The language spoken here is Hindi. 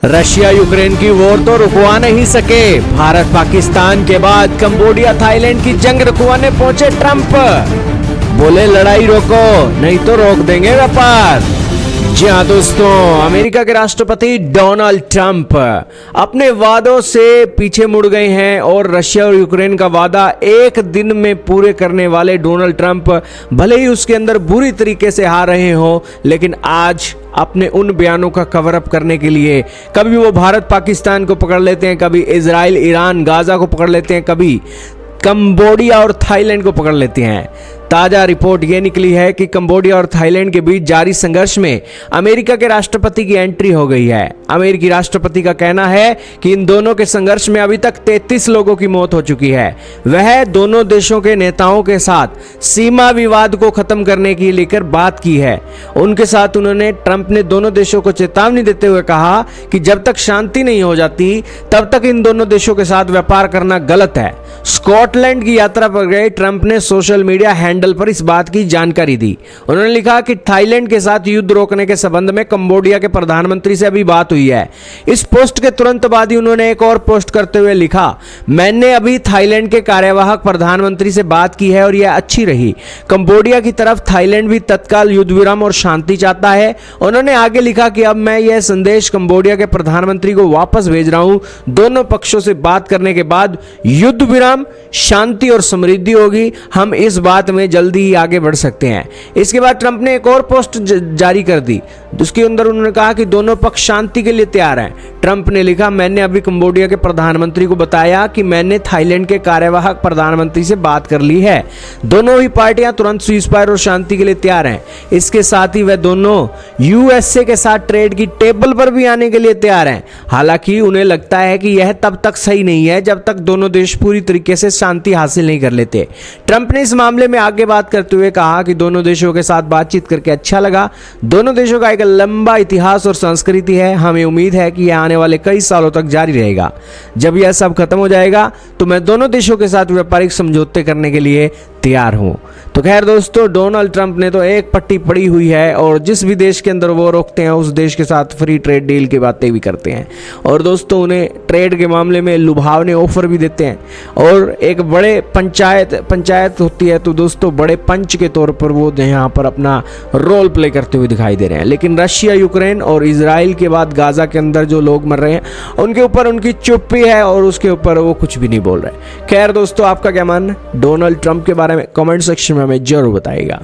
रशिया यूक्रेन की वॉर तो रुकवा नहीं सके। भारत पाकिस्तान के बाद कंबोडिया थाईलैंड की जंग रुकवाने पहुंचे ट्रंप। बोले लड़ाई रोको नहीं तो रोक देंगे व्यापार। जी हाँ दोस्तों, अमेरिका के राष्ट्रपति डोनाल्ड ट्रंप अपने वादों से पीछे मुड़ गए हैं और रशिया और यूक्रेन का वादा एक दिन में पूरे करने वाले डोनाल्ड ट्रंप भले ही उसके अंदर बुरी तरीके से हार रहे हो, लेकिन आज अपने उन बयानों का कवर अप करने के लिए कभी वो भारत पाकिस्तान को पकड़ लेते हैं, कभी इजराइल ईरान गाजा को पकड़ लेते हैं, कभी कंबोडिया और थाईलैंड को पकड़ लेते हैं। ताजा रिपोर्ट यह निकली है कि कंबोडिया और थाईलैंड के बीच जारी संघर्ष में अमेरिका के राष्ट्रपति की एंट्री हो गई है। अमेरिकी राष्ट्रपति का कहना है कि इन दोनों के संघर्ष में अभी तक 33 लोगों की मौत हो चुकी है। वह दोनों देशों के नेताओं के साथ सीमा विवाद को खत्म करने की लेकर बात की है। उनके साथ उन्होंने ट्रंप ने दोनों देशों को चेतावनी देते हुए कहा कि जब तक शांति नहीं हो जाती तब तक इन दोनों देशों के साथ व्यापार करना गलत है। स्कॉटलैंड की यात्रा पर गए ट्रंप ने सोशल मीडिया हैंडल पर इस बात की जानकारी दी। उन्होंने लिखा कि थाईलैंड के साथ युद्ध रोकने के संबंध में कंबोडिया के प्रधानमंत्री से अभी बात हुई है। इस पोस्ट के तुरंत बाद ही उन्होंने एक और पोस्ट करते हुए लिखा, मैंने अभी थाईलैंड के कार्यवाहक प्रधानमंत्री से बात की है और यह अच्छी रही। कंबोडिया की तरफ थाईलैंड भी तत्काल युद्ध विराम और शांति चाहता है। उन्होंने आगे लिखा कि अब मैं यह संदेश कंबोडिया के प्रधानमंत्री को वापस भेज रहा हूं। दोनों पक्षों से बात करने के बाद युद्ध विराम, शांति और समृद्धि होगी। हम इस बात में जल्दी ही आगे बढ़ सकते हैं। इसके बाद ट्रंप ने एक और पोस्ट जारी कर दी, उसके अंदर उन्होंने कहा कि दोनों पक्ष शांति के लिए तैयार हैं। ट्रंप ने लिखा, मैंने अभी कंबोडिया के प्रधानमंत्री को बताया कि मैंने थाईलैंड के कार्यवाहक प्रधानमंत्री से बात कर ली है। दोनों ही पार्टियां तुरंत सीज़फायर और शांति के लिए तैयार हैं। इसके साथ ही वह दोनों यूएसए के साथ ट्रेड की टेबल पर भी आने के लिए तैयार हैं। हालांकि उन्हें लगता है कि यह तब तक सही नहीं है जब तक दोनों देश पूरी तरीके से शांति हासिल नहीं कर लेते। ट्रंप ने इस मामले में आगे बात करते हुए कहा कि दोनों देशों के साथ बातचीत करके अच्छा लगा। दोनों देशों का एक लंबा इतिहास और संस्कृति है। हमें उम्मीद है कि यह आने वाले कई सालों तक जारी रहेगा। जब यह सब खत्म हो जाएगा तो मैं दोनों देशों के साथ व्यापारिक समझौते करने के लिए तैयार हूं। तो खैर दोस्तों, डोनाल्ड ट्रंप ने तो एक पट्टी पड़ी हुई है और जिस भी देश के अंदर वो रोकते हैं उस देश के साथ फ्री ट्रेड डील की बातें भी करते हैं और दोस्तों उन्हें ट्रेड के मामले में लुभावने ऑफर भी देते हैं और एक बड़े पंचायत होती है तो दोस्तों बड़े पंच के तौर पर वो यहाँ पर अपना रोल प्ले करते हुए दिखाई दे रहे हैं। लेकिन रशिया यूक्रेन और इजराइल के बाद गाजा के अंदर जो लोग मर रहे हैं उनके ऊपर उनकी चुप्पी है और उसके ऊपर वो कुछ भी नहीं बोल रहे। खैर दोस्तों, आपका क्या मानना डोनाल्ड ट्रंप के बारे में कमेंट सेक्शन में हमें जरूर बताइएगा।